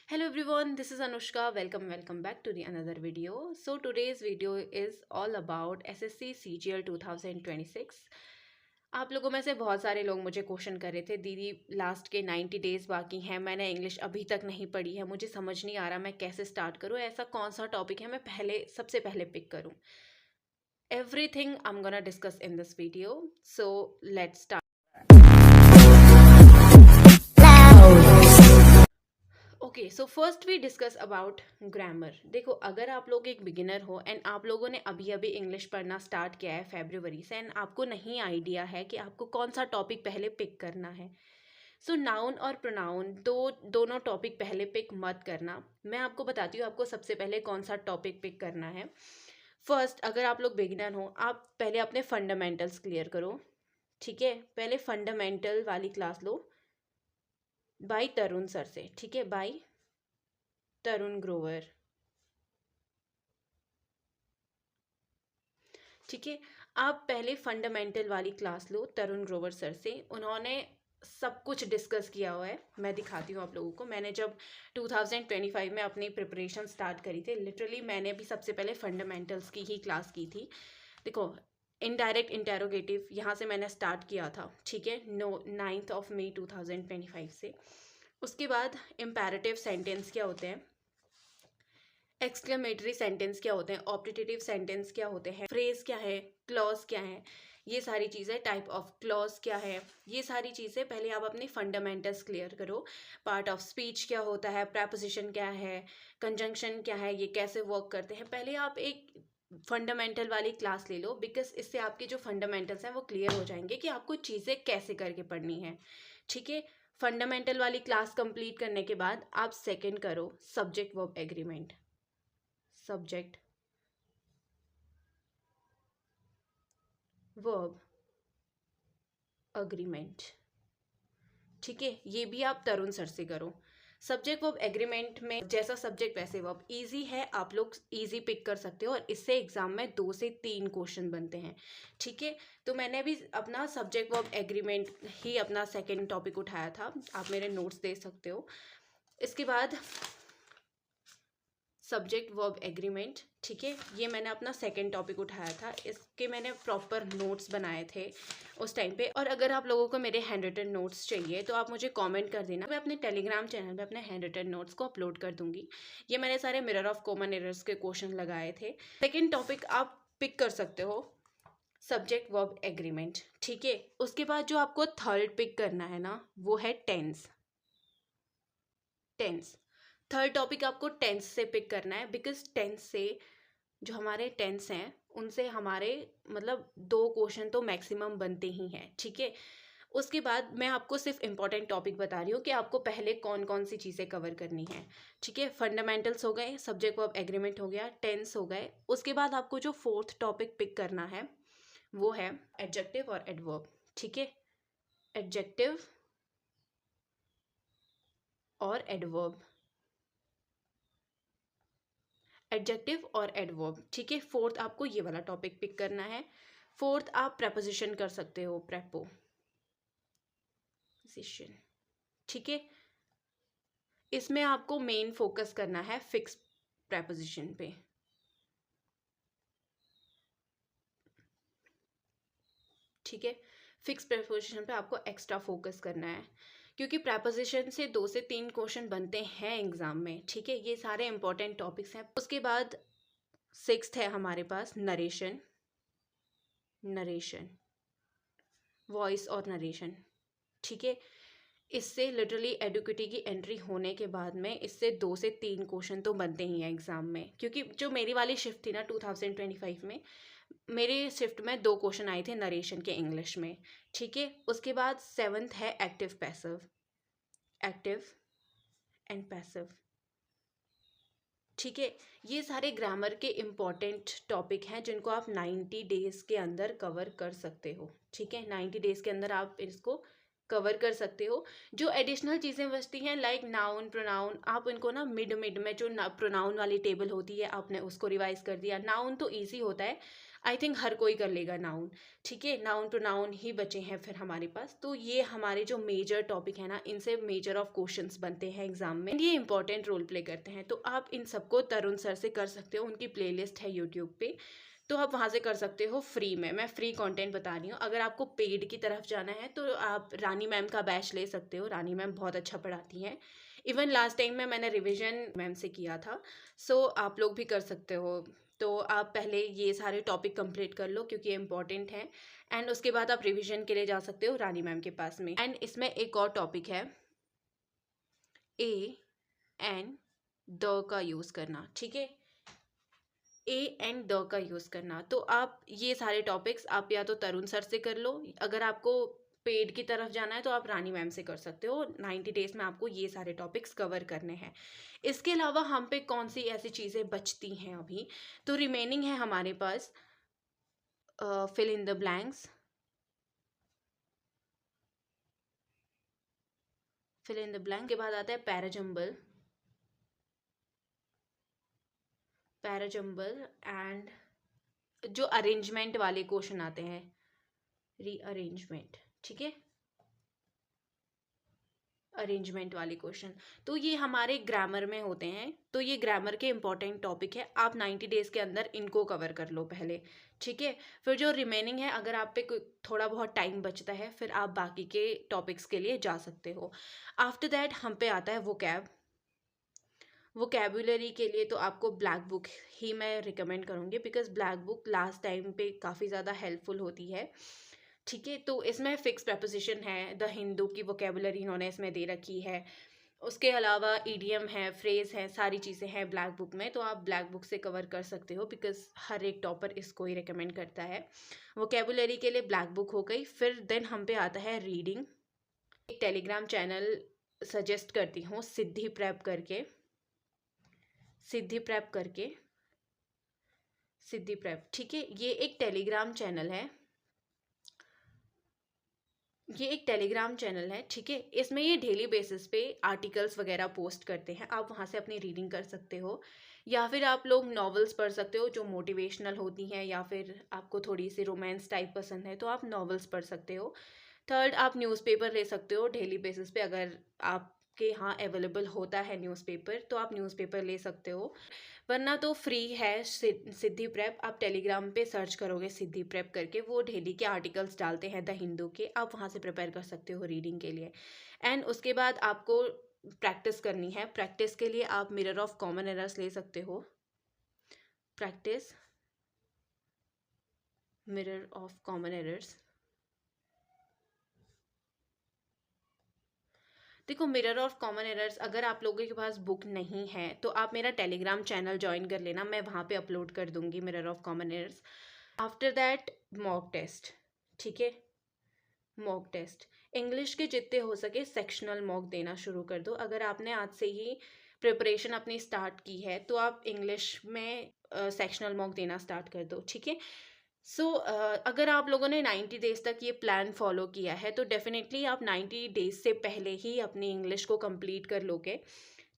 Hello everyone, this is Anushka. Welcome back to the another video. So today's video is all about SSC CGL 2026. आप लोगों में से बहुत सारे लोग मुझे क्वेश्चन कर रहे थे, दीदी लास्ट के 90 डेज बाकी हैं, मैंने इंग्लिश अभी तक नहीं पढ़ी है, मुझे समझ नहीं आ रहा मैं कैसे स्टार्ट करूँ, ऐसा कौन सा टॉपिक है मैं सबसे पहले पिक करूँ. Everything I'm gonna discuss in this video. So let's start. Okay so first we discuss about grammar. देखो, अगर आप लोग एक बिगिनर हो एंड आप लोगों ने अभी अभी इंग्लिश पढ़ना स्टार्ट किया है फरवरी से एंड आपको नहीं आइडिया है कि आपको कौन सा टॉपिक पहले पिक करना है, सो नाउन और प्रोनाउन दोनों टॉपिक पहले पिक मत करना. मैं आपको बताती हूँ आपको सबसे पहले कौन सा टॉपिक पिक करना है. फर्स्ट, अगर आप लोग बिगिनर हो, आप पहले अपने फंडामेंटल्स क्लियर करो. ठीक है, पहले फंडामेंटल वाली क्लास लो बाय तरुण सर से. ठीक है, बाय तरुण ग्रोवर. ठीक है, आप पहले फंडामेंटल वाली क्लास लो तरुण ग्रोवर सर से. उन्होंने सब कुछ डिस्कस किया हुआ है. मैं दिखाती हूँ आप लोगों को. मैंने जब 2025 में अपनी प्रिपरेशन स्टार्ट करी थी, लिटरली मैंने भी सबसे पहले फंडामेंटल्स की ही क्लास की थी. देखो, इनडायरेक्ट इंटेरोगेटिव यहाँ से मैंने स्टार्ट किया था. ठीक है, 9 मई 2025 से. उसके बाद इम्पेरेटिव सेंटेंस क्या होते हैं, एक्सक्लेमेटरी सेंटेंस क्या होते हैं, ऑप्टेटिव सेंटेंस क्या होते हैं, फ्रेज क्या है, क्लॉज क्या है, ये सारी चीज़ें, टाइप ऑफ क्लॉज क्या है, ये सारी चीज़ें पहले आप अपने फंडामेंटल्स क्लियर करो. पार्ट ऑफ स्पीच क्या होता है, प्रेपोजिशन क्या है, कंजंक्शन क्या है, ये कैसे वर्क करते हैं, पहले आप एक फंडामेंटल वाली क्लास ले लो. बिकॉज इससे आपके जो फंडामेंटल्स हैं वो क्लियर हो जाएंगे कि आपको चीज़ें कैसे करके पढ़नी है. ठीक है, फंडामेंटल वाली क्लास कंप्लीट करने के बाद आप सेकंड करो subject verb agreement. Subject verb agreement. ठीक है, ये भी आप तरुण सर से करो. सब्जेक्ट वर्ब एग्रीमेंट में जैसा सब्जेक्ट वैसे वर्ब, इजी है, आप लोग इजी पिक कर सकते हो और इससे एग्जाम में 2 से 3 क्वेश्चन बनते हैं. ठीक है, तो मैंने भी अपना सब्जेक्ट वर्ब एग्रीमेंट ही अपना सेकंड टॉपिक उठाया था. आप मेरे नोट्स दे सकते हो. इसके बाद सब्जेक्ट वर्ब एग्रीमेंट. ठीक है, ये मैंने अपना सेकंड टॉपिक उठाया था. इसके मैंने प्रॉपर नोट्स बनाए थे उस टाइम पे. और अगर आप लोगों को मेरे हैंड रिटन नोट्स चाहिए तो आप मुझे कमेंट कर देना, मैं अपने टेलीग्राम चैनल पे अपने हैंड रिटन नोट्स को अपलोड कर दूंगी. ये मैंने सारे मिरर ऑफ कॉमन एरर्स के क्वेश्चन लगाए थे. सेकेंड टॉपिक आप पिक कर सकते हो सब्जेक्ट वर्ब एग्रीमेंट. ठीक है, उसके बाद जो आपको थर्ड पिक करना है ना, वो है टेंस. टेंस थर्ड टॉपिक आपको टेंस से पिक करना है. बिकॉज टेंस से जो हमारे टेंस हैं उनसे हमारे मतलब 2 क्वेश्चन तो मैक्सिमम बनते ही हैं. ठीक है, उसके बाद मैं आपको सिर्फ इंपॉर्टेंट टॉपिक बता रही हूँ कि आपको पहले कौन कौन सी चीज़ें कवर करनी है. ठीक है, फंडामेंटल्स हो गए, सब्जेक्ट वर्ब एग्रीमेंट हो गया, टेंस हो गए. उसके बाद आपको जो फोर्थ टॉपिक पिक करना है वो है एडजेक्टिव और एडवर्ब. ठीक है, एडजेक्टिव और एडवर्ब. एडजेक्टिव और एडवर्ब. ठीक है, फोर्थ आपको ये वाला टॉपिक पिक करना है. फोर्थ आप प्रेपोजिशन कर सकते हो, प्रेपोजिशन. ठीक है, इसमें आपको मेन फोकस करना है फिक्स प्रेपोजिशन पे. ठीक है, फिक्स प्रेपोजिशन पे आपको एक्स्ट्रा फोकस करना है क्योंकि प्रेपोजिशन से 2 से 3 क्वेश्चन बनते हैं एग्जाम में. ठीक है, ये सारे इंपॉर्टेंट टॉपिक्स हैं. उसके बाद सिक्स्थ है हमारे पास नरेशन. नरेशन, वॉइस और नरेशन. ठीक है, इससे लिटरली एडुकेटी की एंट्री होने के बाद में इससे 2 से 3 क्वेश्चन तो बनते ही हैं एग्जाम में. क्योंकि जो मेरी वाली शिफ्ट थी ना 2025 में, मेरे शिफ्ट में 2 क्वेश्चन आए थे नरेशन के इंग्लिश में. ठीक है, उसके बाद सेवन्थ है active passive. Active and passive. ठीक है, ये सारे ग्रामर के इम्पॉर्टेंट टॉपिक हैं जिनको आप 90 डेज के अंदर कवर कर सकते हो. ठीक है, 90 डेज के अंदर आप इसको कवर कर सकते हो. जो एडिशनल चीज़ें बचती हैं लाइक नाउन प्रोनाउन, आप इनको ना मिड में जो प्रोनाउन वाली टेबल होती है आपने उसको रिवाइज कर दिया. नाउन तो ईजी होता है, आई थिंक हर कोई कर लेगा नाउन, ठीक है, नाउन प्रोनाउन ही बचे हैं फिर हमारे पास। तो ये हमारे जो मेजर टॉपिक है ना, इनसे मेजर ऑफ क्वेश्चंस बनते हैं एग्जाम में, ये इंपॉर्टेंट रोल प्ले करते हैं। तो आप इन सबको तरुण सर से कर सकते हो, उनकी प्लेलिस्ट है यूट्यूब पे, तो आप वहाँ से कर सकते हो फ्री में। मैं फ्री कंटेंट बता रही हूँ। अगर आपको पेड की तरफ जाना है तो आप रानी मैम का बैच ले सकते हो, रानी मैम बहुत अच्छा पढ़ाती हैं। इवन लास्ट टाइम में मैंने रिवीजन मैम से किया था, सो आप लोग भी कर सकते हो। तो आप पहले ये सारे टॉपिक कंप्लीट कर लो क्योंकि इम्पॉर्टेंट है, एंड उसके बाद आप रिवीजन के लिए जा सकते हो रानी मैम के पास में। एंड इसमें एक और टॉपिक है ए एंड द का यूज़ करना, ठीक है, ए एंड द का यूज़ करना। तो आप ये सारे टॉपिक्स आप या तो तरुण सर से कर लो, अगर आपको पेड की तरफ जाना है तो आप रानी मैम से कर सकते हो। 90 डेज में आपको ये सारे टॉपिक्स कवर करने हैं। इसके अलावा हम पे कौन सी ऐसी चीज़ें बचती हैं अभी, तो रिमेनिंग है हमारे पास fill in the blanks, fill in the blank के बाद आता है पैराजम्बल, पैराजम्बल एंड जो अरेंजमेंट वाले क्वेश्चन आते हैं, रीअरेंजमेंट, ठीक है, अरेंजमेंट वाले क्वेश्चन। तो ये हमारे ग्रामर में होते हैं, तो ये ग्रामर के इंपॉर्टेंट टॉपिक है। आप 90 डेज के अंदर इनको कवर कर लो पहले, ठीक है। फिर जो रिमेनिंग है, अगर आप पे थोड़ा बहुत टाइम बचता है, फिर आप बाकी के टॉपिक्स के लिए जा सकते हो। आफ्टर दैट हम पे आता है वोकैब। वोकैबुलरी के लिए तो आपको ब्लैक बुक ही मैं रिकमेंड करूँगी, because black book last time पे काफ़ी ज़्यादा हेल्पफुल होती है, ठीक है। तो इसमें फिक्स प्रपोजिशन है, द हिंदू की वोकैबुलरी इन्होंने इसमें दे रखी है। उसके अलावा ईडियम है, फ्रेज है, सारी चीज़ें हैं ब्लैक बुक में, तो आप ब्लैक बुक से कवर कर सकते हो, बिकॉज हर एक टॉपर इसको ही रिकमेंड करता है। वोकैबुलरी के लिए ब्लैक बुक हो गई। फिर देन हम पे आता है रीडिंग। एक टेलीग्राम चैनल सजेस्ट करती हूँ, सिद्धि प्रेप करके, सिद्धि प्रेप करके, सिद्धि प्रेप, ठीक है। ये एक टेलीग्राम चैनल है, ये एक टेलीग्राम चैनल है, ठीक है। इसमें ये डेली बेसिस पे आर्टिकल्स वगैरह पोस्ट करते हैं, आप वहाँ से अपनी रीडिंग कर सकते हो। या फिर आप लोग नॉवेल्स पढ़ सकते हो जो मोटिवेशनल होती हैं, या फिर आपको थोड़ी सी रोमांस टाइप पसंद है तो आप नॉवेल्स पढ़ सकते हो। थर्ड, आप न्यूज़पेपर ले सकते हो डेली बेसिस पे, अगर आपके यहाँ अवेलेबल होता है न्यूज़पेपर तो आप न्यूज़पेपर ले सकते हो। वरना तो फ्री है सिद्धि प्रेप, आप टेलीग्राम पे सर्च करोगे सिद्धि प्रेप करके, वो डेली के आर्टिकल्स डालते हैं द हिंदू के, आप वहाँ से प्रिपेयर कर सकते हो रीडिंग के लिए। एंड उसके बाद आपको प्रैक्टिस करनी है। प्रैक्टिस के लिए आप मिरर ऑफ कॉमन एरर्स ले सकते हो, practice mirror of common errors. देखो, मिरर ऑफ कॉमन एरर्स अगर आप लोगों के पास बुक नहीं है तो आप मेरा टेलीग्राम चैनल ज्वाइन कर लेना, मैं वहाँ पे अपलोड कर दूँगी mirror of common errors. After that mock test, ठीक है, मॉक टेस्ट इंग्लिश के जितने हो सके सेक्शनल मॉक देना शुरू कर दो। अगर आपने आज से ही प्रिपरेशन अपनी स्टार्ट की है तो आप इंग्लिश में सेक्शनल मॉक देना स्टार्ट कर दो, ठीक है। सो अगर आप लोगों ने 90 डेज तक ये प्लान फॉलो किया है तो डेफिनेटली आप 90 डेज से पहले ही अपनी इंग्लिश को कंप्लीट कर लोगे,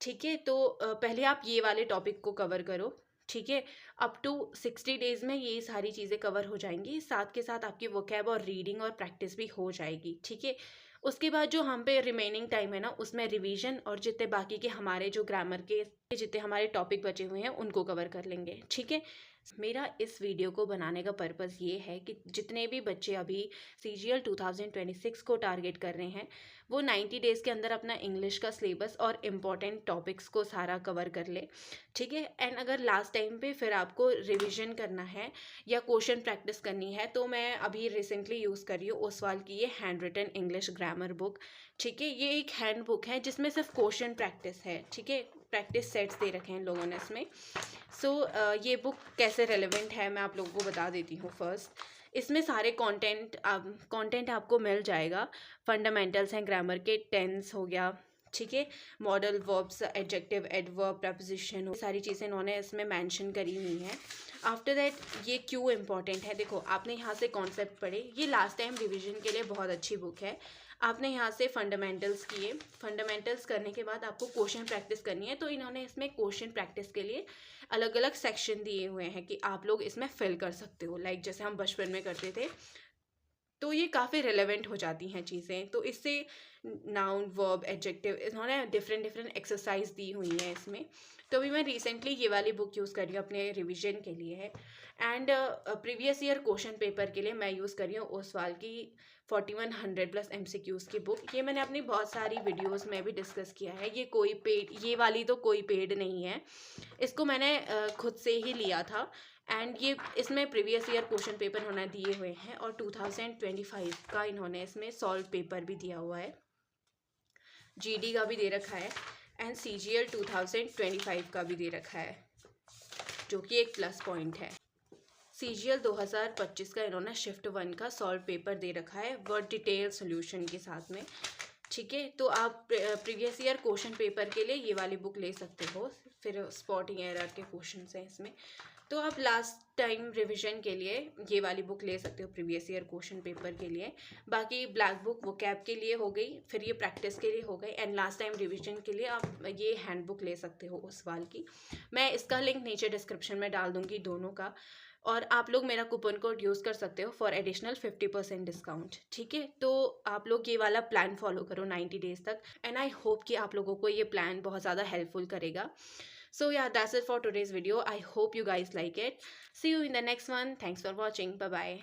ठीक है। तो पहले आप ये वाले टॉपिक को कवर करो, ठीक है। अप टू 60 डेज में ये सारी चीज़ें कवर हो जाएंगी, साथ के साथ आपकी वोकैब और रीडिंग और प्रैक्टिस भी हो जाएगी, ठीक है। उसके बाद जो हम पे रिमेनिंग टाइम है ना, उसमें रिवीजन और जितने बाकी के हमारे जो ग्रामर के जितने हमारे टॉपिक बचे हुए हैं उनको कवर कर लेंगे, ठीक है। मेरा इस वीडियो को बनाने का पर्पज़ ये है कि जितने भी बच्चे अभी CGL 2026 को टारगेट कर रहे हैं वो 90 डेज़ के अंदर अपना इंग्लिश का सिलेबस और इम्पॉर्टेंट टॉपिक्स को सारा कवर कर ले, ठीक है। एंड अगर लास्ट टाइम पे फिर आपको रिवीजन करना है या क्वेश्चन प्रैक्टिस करनी है तो मैं अभी रिसेंटली यूज़ कर रही हूँ ओसवाल की ये handwritten English grammar book, ठीक है। ये एक हैंड बुक है जिसमें सिर्फ क्वेश्चन प्रैक्टिस है, ठीक है। प्रैक्टिस सेट्स दे रखे हैं लोगों ने इसमें। सो ये बुक कैसे रेलेवेंट है मैं आप लोगों को बता देती हूँ। फर्स्ट, इसमें सारे कंटेंट आपको मिल जाएगा। फंडामेंटल्स हैं ग्रामर के, टेंस हो गया, ठीक है, modal verbs, adjective, adverb, preposition, सारी चीज़ें इन्होंने इसमें मेंशन करी हुई हैं। आफ्टर दैट ये क्यों इम्पॉर्टेंट है, देखो आपने यहाँ से कॉन्सेप्ट पढ़े, ये लास्ट टाइम रिवीजन के लिए बहुत अच्छी बुक है। आपने यहाँ से फंडामेंटल्स किए, फंडामेंटल्स करने के बाद आपको क्वेश्चन प्रैक्टिस करनी है। तो इन्होंने इसमें क्वेश्चन प्रैक्टिस के लिए अलग अलग सेक्शन दिए हुए हैं कि आप लोग इसमें फिल कर सकते हो, लाइक जैसे हम बचपन में करते थे। तो ये काफ़ी रिलेवेंट हो जाती हैं चीज़ें। तो इससे नाउन, वर्ब, एडजेक्टिव, इन्होंने डिफरेंट डिफरेंट एक्सरसाइज दी हुई हैं इसमें। तो अभी मैं रिसेंटली ये वाली बुक यूज़ कर रही हूँ अपने रिवीजन के लिए है। And previous year question paper के लिए मैं यूज़ कर रही हूँ ओसवाल की 4100+ MCQs की बुक। ये मैंने अपनी बहुत सारी वीडियोस में भी डिस्कस किया है। ये कोई पेड, ये वाली तो कोई पेड नहीं है, इसको मैंने खुद से ही लिया था। एंड ये इसमें प्रीवियस ईयर क्वेश्चन पेपर इन्होंने दिए हुए हैं और 2025 का इन्होंने इसमें सॉल्व पेपर भी दिया हुआ है, GD का भी दे रखा है एंड CGL 2025 का भी दे रखा है, जो कि एक प्लस पॉइंट है। CGL 2025 का इन्होंने शिफ्ट 1 का सॉल्व पेपर दे रखा है वर्ड डिटेल सोल्यूशन के साथ में, ठीक है। तो आप प्रीवियस ईयर क्वेश्चन पेपर के लिए ये वाली बुक ले सकते हो। फिर स्पॉटिंग एरर के क्वेश्चन हैं इसमें, तो आप लास्ट टाइम रिवीजन के लिए ये वाली बुक ले सकते हो प्रीवियस ईयर क्वेश्चन पेपर के लिए। बाकी ब्लैक बुक वो कैब के लिए हो गई, फिर ये प्रैक्टिस के लिए हो गई, एंड लास्ट टाइम रिवीजन के लिए आप ये हैंड बुक ले सकते हो ओसवाल की। मैं इसका लिंक नीचे डिस्क्रिप्शन में डाल दूँगी दोनों का, और आप लोग मेरा कूपन कोड यूज़ कर सकते हो फॉर एडिशनल 50% डिस्काउंट, ठीक है। तो आप लोग ये वाला प्लान फॉलो करो 90 डेज़ तक, एंड आई होप कि आप लोगों को ये प्लान बहुत ज़्यादा हेल्पफुल करेगा। So yeah, that's it for today's video. I hope you guys like it. See you in the next one. Thanks for watching. Bye bye.